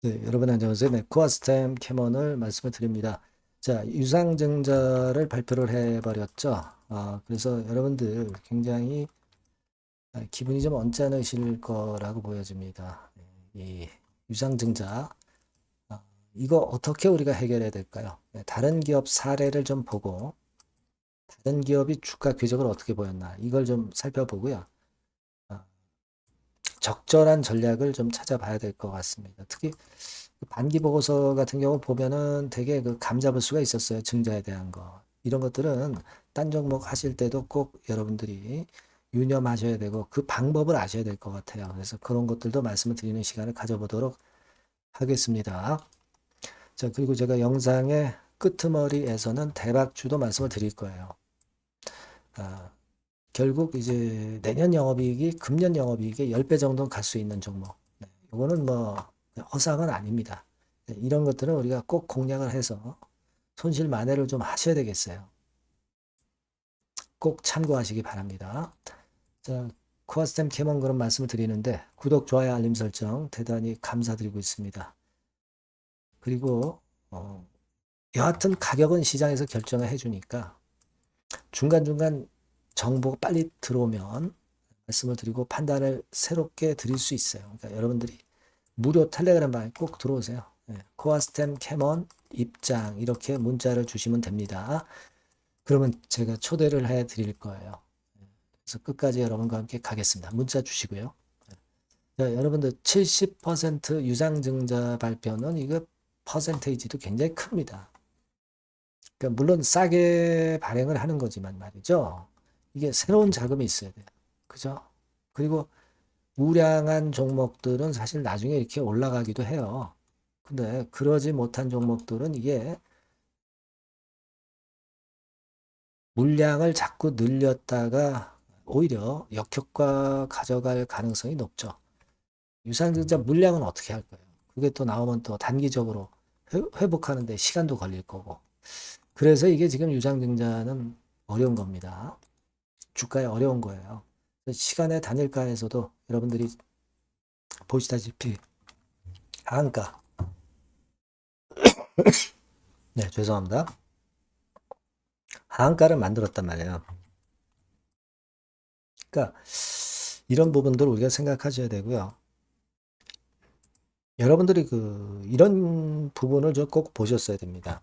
네, 여러분 안녕하세요. 네, 코아스템 캐먼을 말씀을 드립니다. 자, 유상증자를 발표를 해버렸죠. 그래서 여러분들 굉장히 기분이 좀 언짢으실 거라고 보여집니다. 네, 이 유상증자, 아, 이거 어떻게 우리가 해결해야 될까요? 네, 다른 기업 사례를 좀 보고 다른 기업이 주가 궤적을 어떻게 보였나 이걸 좀 살펴보고요. 아, 적절한 전략을 좀 찾아봐야 될 것 같습니다. 특히 반기 보고서 같은 경우 보면은 되게 그 감 잡을 수가 있었어요. 증자에 대한 거. 이런 것들은 딴 종목 하실 때도 꼭 여러분들이 유념하셔야 되고 그 방법을 아셔야 될 것 같아요. 그래서 그런 것들도 말씀을 드리는 시간을 가져보도록 하겠습니다. 자, 그리고 제가 영상의 끄트머리에서는 대박주도 말씀을 드릴 거예요. 아, 결국 이제 내년 영업이익이 금년 영업이익의 10배 정도는 갈 수 있는 종목. 네, 이거는 뭐 허상은 아닙니다. 네, 이런 것들은 우리가 꼭 공략을 해서 손실 만회를 좀 하셔야 되겠어요. 꼭 참고하시기 바랍니다. 자, 코아스템 캐먼 그런 말씀을 드리는데 구독, 좋아요, 알림 설정 대단히 감사드리고 있습니다. 그리고 여하튼 가격은 시장에서 결정을 해주니까 중간중간 정보가 빨리 들어오면 말씀을 드리고 판단을 새롭게 드릴 수 있어요. 그러니까 여러분들이 무료 텔레그램 방에 꼭 들어오세요. 네, 코아스템 캐먼 입장 이렇게 문자를 주시면 됩니다. 그러면 제가 초대를 해 드릴 거예요. 그래서 끝까지 여러분과 함께 가겠습니다. 문자 주시고요. 자, 여러분들 70% 유상증자 발표는 이거 퍼센테이지도 굉장히 큽니다. 그러니까 물론 싸게 발행을 하는 거지만 말이죠. 이게 새로운 자금이 있어야 돼요. 그죠? 그리고 우량한 종목들은 사실 나중에 이렇게 올라가기도 해요. 근데 그러지 못한 종목들은 이게 물량을 자꾸 늘렸다가 오히려 역효과 가져갈 가능성이 높죠. 유상증자 물량은 어떻게 할 거예요? 그게 또 나오면 또 단기적으로 회복하는 데 시간도 걸릴 거고. 그래서 이게 지금 유상증자는 어려운 겁니다. 주가에 어려운 거예요. 시간의 단일가에서도 여러분들이 보시다시피 하한가. 네, 죄송합니다. 하한가를 만들었단 말이에요. 그러니까 이런 부분들 우리가 생각하셔야 되고요. 여러분들이 이런 부분을 꼭 보셨어야 됩니다.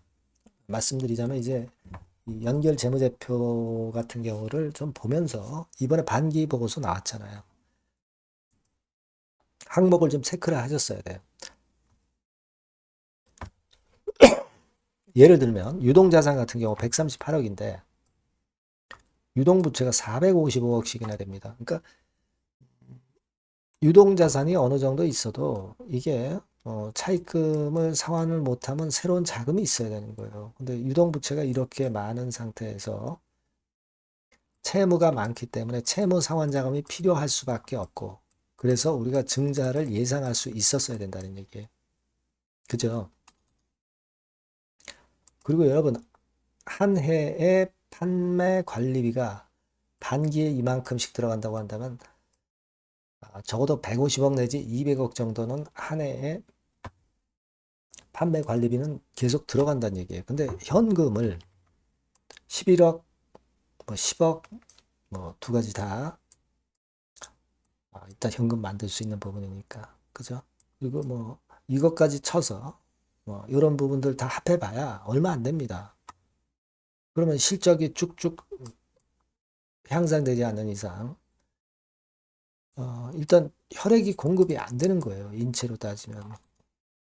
말씀드리자면 이제 이 연결 재무제표 같은 경우를 좀 보면서 이번에 반기 보고서 나왔잖아요. 항목을 좀 체크를 하셨어야 돼요. 예를 들면 유동자산 같은 경우 138억인데 유동부채가 455억씩이나 됩니다. 그러니까 유동자산이 어느 정도 있어도 이게 차입금을 상환을 못하면 새로운 자금이 있어야 되는 거예요. 근데 유동부채가 이렇게 많은 상태에서 채무가 많기 때문에 채무 상환 자금이 필요할 수밖에 없고 그래서 우리가 증자를 예상할 수 있었어야 된다는 얘기예요. 그죠? 그리고 여러분 한 해에 판매 관리비가 단기에 이만큼씩 들어간다고 한다면 적어도 150억 내지 200억 정도는 한 해에 판매 관리비는 계속 들어간다는 얘기예요. 근데 현금을 11억, 뭐 10억, 뭐 두 가지 다 일단 현금 만들 수 있는 부분이니까. 그죠? 그리고 뭐 이것까지 쳐서 뭐 이런 부분들 다 합해봐야 얼마 안 됩니다. 그러면 실적이 쭉쭉 향상되지 않는 이상 일단 혈액이 공급이 안 되는 거예요. 인체로 따지면.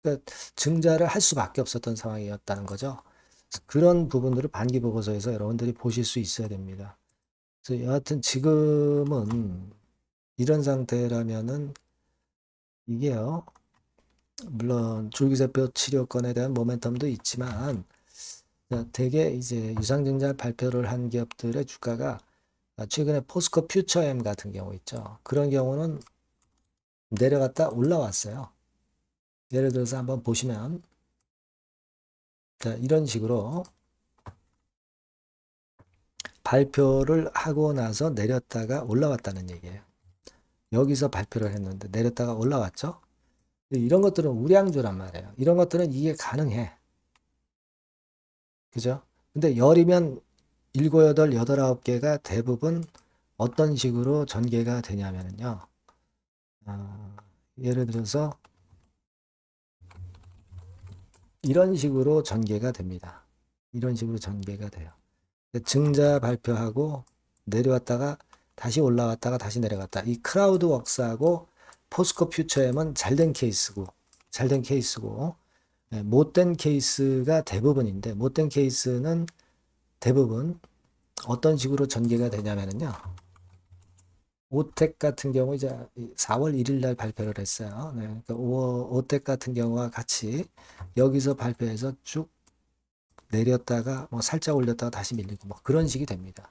그러니까 증자를 할 수밖에 없었던 상황이었다는 거죠. 그런 부분들을 반기 보고서에서 여러분들이 보실 수 있어야 됩니다. 그래서 여하튼 지금은 이런 상태라면은 이게요. 물론 줄기세포 치료건에 대한 모멘텀도 있지만 되게 이제 유상증자 발표를 한 기업들의 주가가 최근에 포스코 퓨처엠 같은 경우 있죠. 그런 경우는 내려갔다 올라왔어요. 예를 들어서 한번 보시면 이런 식으로 발표를 하고 나서 내렸다가 올라왔다는 얘기예요. 여기서 발표를 했는데 내렸다가 올라왔죠. 이런 것들은 우량주란 말이에요. 이런 것들은 이게 가능해. 그죠? 근데 열이면 7, 8, 8, 9개가 대부분 어떤 식으로 전개가 되냐면요. 예를 들어서 이런 식으로 전개가 됩니다. 이런 식으로 전개가 돼요. 증자 발표하고 내려왔다가 다시 올라왔다가 다시 내려갔다. 이 크라우드 웍스하고 포스코 퓨처엠은 잘된 케이스고, 못된 케이스가 대부분인데, 못된 케이스는 대부분 어떤 식으로 전개가 되냐면요. 오텍 같은 경우 이제 4월 1일 날 발표를 했어요. 네, 그러니까 오텍 같은 경우와 같이 여기서 발표해서 쭉 내렸다가 뭐 살짝 올렸다가 다시 밀리고 뭐 그런 식이 됩니다.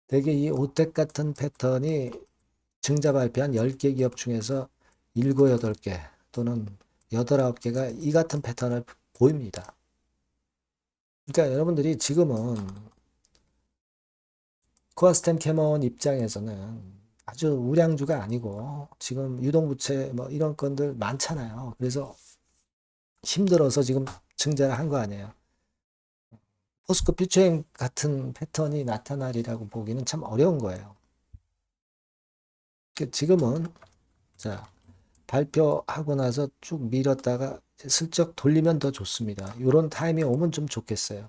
대개 이 오텍 같은 패턴이 증자 발표한 10개 기업 중에서 7, 8개 또는 8, 9개가 이 같은 패턴을 보입니다. 그러니까 여러분들이 지금은 코아스템 캐먼 입장에서는 아주 우량주가 아니고 지금 유동부채 뭐 이런 건들 많잖아요. 그래서 힘들어서 지금 증자를 한 거 아니에요. 포스코 퓨처엠 같은 패턴이 나타나리라고 보기는 참 어려운 거예요. 지금은 자 발표하고 나서 쭉 밀었다가 슬쩍 돌리면 더 좋습니다. 이런 타임이 오면 좀 좋겠어요.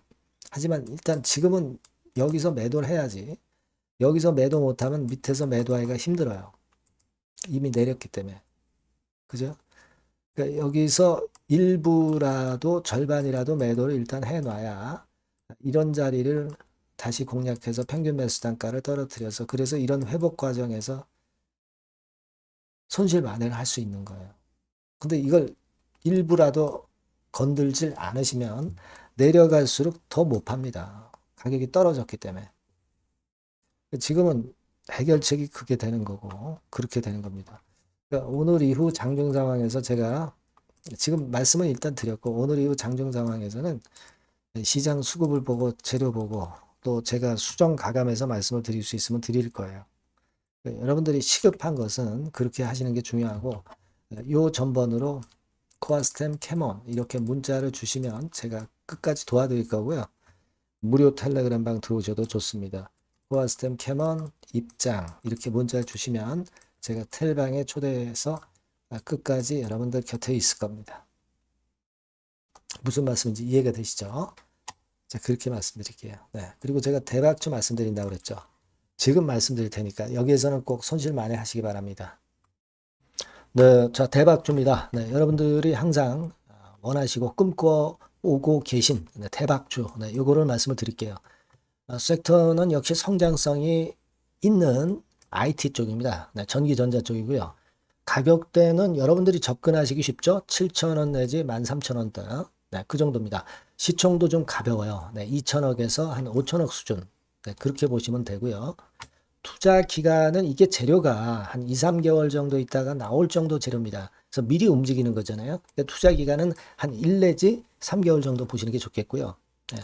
하지만 일단 지금은 여기서 매도를 해야지. 여기서 매도 못하면 밑에서 매도하기가 힘들어요. 이미 내렸기 때문에. 그죠? 그러니까 여기서 일부라도 절반이라도 매도를 일단 해놔야 이런 자리를 다시 공략해서 평균 매수 단가를 떨어뜨려서 그래서 이런 회복 과정에서 손실 만회를 할 수 있는 거예요. 근데 이걸 일부라도 건들질 않으시면 내려갈수록 더 못 팝니다. 가격이 떨어졌기 때문에. 지금은 해결책이 그게 되는 거고 그렇게 되는 겁니다. 그러니까 오늘 이후 장중 상황에서 제가 지금 말씀은 일단 드렸고 오늘 이후 장중 상황에서는 시장 수급을 보고 재료 보고 또 제가 수정 가감해서 말씀을 드릴 수 있으면 드릴 거예요. 여러분들이 시급한 것은 그렇게 하시는 게 중요하고 요 전번으로 코아스템 캐몬 이렇게 문자를 주시면 제가 끝까지 도와드릴 거고요. 무료 텔레그램 방 들어오셔도 좋습니다. 코아스템 캐몬 입장 이렇게 문자를 주시면 제가 텔방에 초대해서 끝까지 여러분들 곁에 있을 겁니다. 무슨 말씀인지 이해가 되시죠? 자, 그렇게 말씀드릴게요. 네. 그리고 제가 대박주 말씀드린다고 그랬죠. 지금 말씀드릴 테니까 여기에서는 꼭 손실 만회하시기 바랍니다. 네, 자, 대박주입니다. 네, 여러분들이 항상 원하시고 꿈꿔오고 계신 대박주, 네, 요거를 말씀을 드릴게요. 섹터는 역시 성장성이 있는 IT 쪽입니다. 네, 전기전자 쪽이고요. 가격대는 여러분들이 접근하시기 쉽죠? 7,000원 내지 13,000원대. 네, 그 정도입니다. 시총도 좀 가벼워요. 네, 2천억에서 한 5천억 수준. 네, 그렇게 보시면 되고요. 투자 기간은 이게 재료가 한 2, 3개월 정도 있다가 나올 정도 재료입니다. 그래서 미리 움직이는 거잖아요. 그러니까 투자 기간은 한 1 내지 3개월 정도 보시는 게 좋겠고요. 네.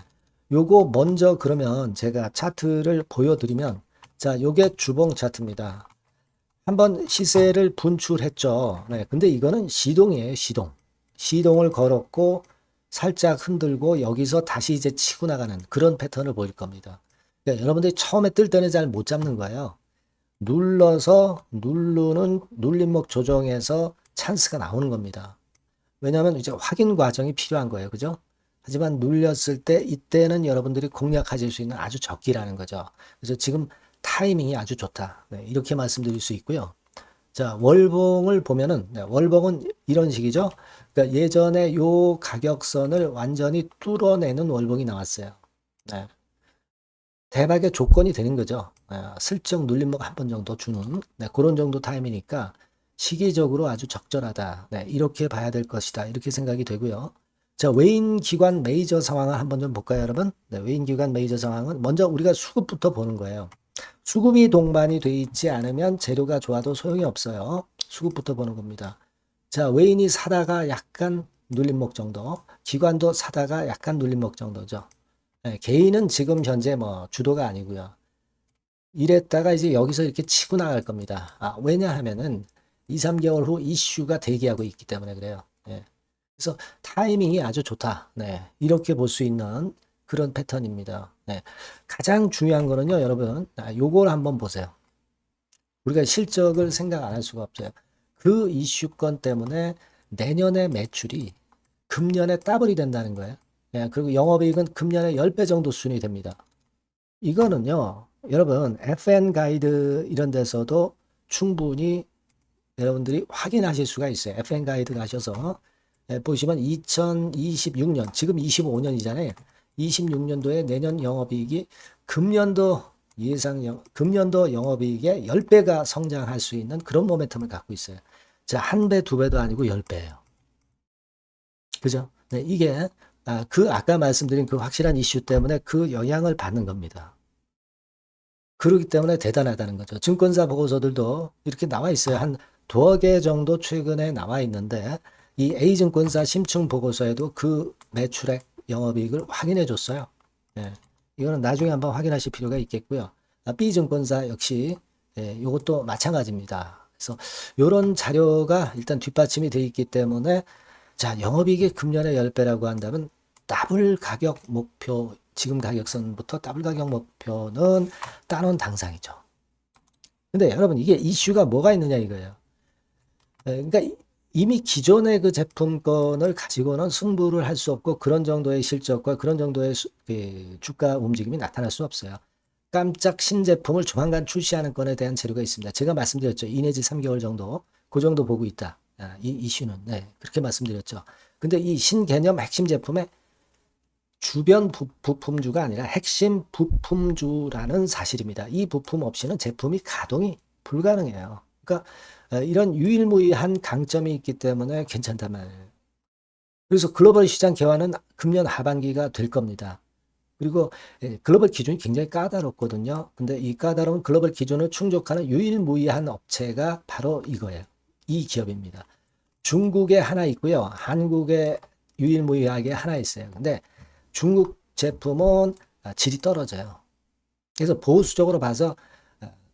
요거 먼저 그러면 제가 차트를 보여드리면 자, 요게 주봉 차트입니다. 한번 시세를 분출했죠. 네, 근데 이거는 시동이에요, 시동. 시동을 걸었고 살짝 흔들고 여기서 다시 이제 치고 나가는 그런 패턴을 보일 겁니다. 그러니까 여러분들이 처음에 뜰 때는 잘 못 잡는 거예요. 눌러서 누르는 눌림목 조정에서 찬스가 나오는 겁니다. 왜냐하면 이제 확인 과정이 필요한 거예요. 그죠? 하지만 눌렸을 때 이때는 여러분들이 공략하실 수 있는 아주 적기라는 거죠. 그래서 지금 타이밍이 아주 좋다. 네, 이렇게 말씀드릴 수 있고요. 자, 월봉을 보면은 네, 월봉은 이런 식이죠. 그러니까 예전에 요 가격선을 완전히 뚫어내는 월봉이 나왔어요. 네. 대박의 조건이 되는 거죠. 슬쩍 눌림목 한 번 정도 주는 네, 그런 정도 타임이니까 시기적으로 아주 적절하다. 네, 이렇게 봐야 될 것이다. 이렇게 생각이 되고요. 자, 외인 기관 메이저 상황을 한번 좀 볼까요, 여러분? 네, 외인 기관 메이저 상황은 먼저 우리가 수급부터 보는 거예요. 수급이 동반이 돼 있지 않으면 재료가 좋아도 소용이 없어요. 수급부터 보는 겁니다. 자, 외인이 사다가 약간 눌림목 정도, 기관도 사다가 약간 눌림목 정도죠. 네, 개인은 지금 현재 뭐 주도가 아니고요. 이랬다가 이제 여기서 이렇게 치고 나갈 겁니다. 왜냐하면은 2, 3개월 후 이슈가 대기하고 있기 때문에 그래요. 예. 그래서 타이밍이 아주 좋다. 네. 이렇게 볼 수 있는 그런 패턴입니다. 네. 가장 중요한 거는요, 여러분. 요걸 한번 보세요. 우리가 실적을 생각 안 할 수가 없어요. 그 이슈건 때문에 내년의 매출이 금년에 더블이 된다는 거예요. 예, 그리고 영업이익은 금년에 10배 정도 수준이 됩니다. 이거는요, 여러분, FN 가이드 이런 데서도 충분히 여러분들이 확인하실 수가 있어요. FN 가이드 가셔서 보시면 2026년, 지금 25년이잖아요. 26년도에 내년 영업이익이 금년도 영업이익의 10배가 성장할 수 있는 그런 모멘텀을 갖고 있어요. 자, 한 배, 두 배도 아니고 10배예요. 그죠? 네, 이게 아까 말씀드린 그 확실한 이슈 때문에 그 영향을 받는 겁니다. 그렇기 때문에 대단하다는 거죠. 증권사 보고서들도 이렇게 나와 있어요. 한 두어 개 정도 최근에 나와 있는데 이 A증권사 심층 보고서에도 그 매출액 영업이익을 확인해 줬어요. 예, 이거는 나중에 한번 확인하실 필요가 있겠고요. B증권사 역시 이것도 마찬가지입니다. 그래서 이런 자료가 일단 뒷받침이 되어 있기 때문에 자, 영업이익이 금년에 10배라고 한다면 더블 가격 목표, 지금 가격선부터 더블 가격 목표는 따놓은 당상이죠. 근데 여러분 이게 이슈가 뭐가 있느냐 이거예요. 그러니까 이미 기존의 그 제품권을 가지고는 승부를 할 수 없고 그런 정도의 실적과 그런 정도의 주가 움직임이 나타날 수 없어요. 깜짝 신제품을 조만간 출시하는 건에 대한 재료가 있습니다. 제가 말씀드렸죠. 2 내지 3개월 정도, 그 정도 보고 있다. 이 이슈는. 네, 그렇게 말씀드렸죠. 근데 이 신개념 핵심 제품의 주변 부품주가 아니라 핵심 부품주라는 사실입니다. 이 부품 없이는 제품이 가동이 불가능해요. 그러니까 이런 유일무이한 강점이 있기 때문에 괜찮단 말이에요. 그래서 글로벌 시장 개화는 금년 하반기가 될 겁니다. 그리고 글로벌 기준이 굉장히 까다롭거든요. 근데 이 까다로운 글로벌 기준을 충족하는 유일무이한 업체가 바로 이거예요. 이 기업입니다. 중국에 하나 있고요. 한국에 유일무이하게 하나 있어요. 근데 중국 제품은 질이 떨어져요. 그래서 보수적으로 봐서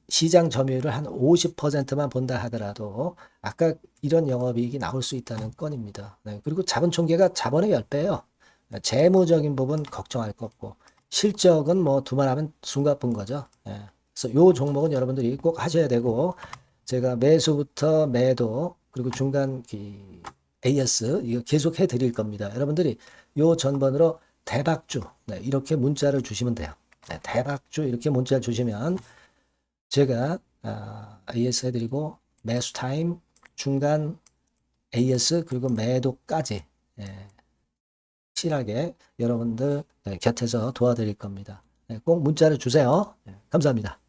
시장 점유율을 한 50%만 본다 하더라도 아까 이런 영업이익이 나올 수 있다는 건입니다. 네, 그리고 자본 총계가 자본의 10배예요. 재무적인 부분 걱정할 거 없고 실적은 뭐 두말하면 숨가쁜 거죠. 네, 그래서 요 종목은 여러분들이 꼭 하셔야 되고 제가 매수부터 매도 그리고 중간 AS 이거 계속 해드릴 겁니다. 여러분들이 요 전번으로 대박주 네, 이렇게 문자를 주시면 돼요. 네, 대박주 이렇게 문자 주시면 제가 AS 해드리고 매수 타임 중간 AS 그리고 매도까지 확실하게 여러분들 곁에서 도와드릴 겁니다. 꼭 문자를 주세요. 감사합니다.